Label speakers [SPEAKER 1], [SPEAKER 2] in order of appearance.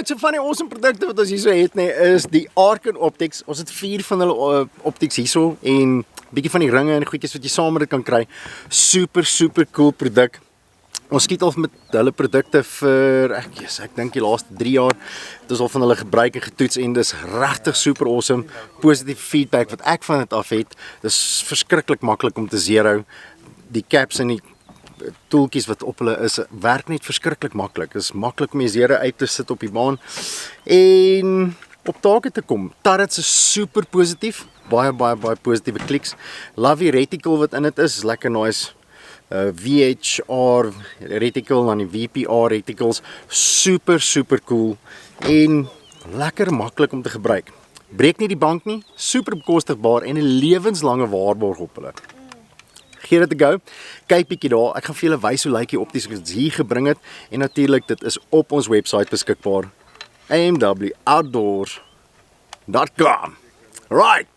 [SPEAKER 1] Alright, so van die awesome produkte wat ons hier so het, is die Arken Optics. Ons het 4 van hulle optics hier so en bietjie van die ringe en goedjies wat jy saam met dit kan kry. Super cool produk. Ons skiet al met hulle produkte vir, ek dink die laaste 3 jaar. Het ons al van hulle gebruik en getoets en dis regtig super awesome. Positieve feedback wat ek van dit af het. Dis verskriklik maklik om te zero. Die caps en die tooltjies wat op hulle is, werk net verskriklik maklik. Dit is maklik om jy zero uit te sit op die baan. En op take te kom. Turrets is super positief. Baie positiewe kliks. Love die reticle wat in dit is lekker nice. VHR reticle en die VPR reticles, super cool en lekker maklik om te gebruik. Breek nie die bank nie, super bekostigbaar en 'n lewenslange waarborg op hulle. Gee dit 'n go. Kyk bietjie daar. Ek gaan vir julle wys hoe lyk die opties wat ons hier gebring het en natuurlik dit is op ons webwerf beskikbaar. amwoutdoors.com. Right.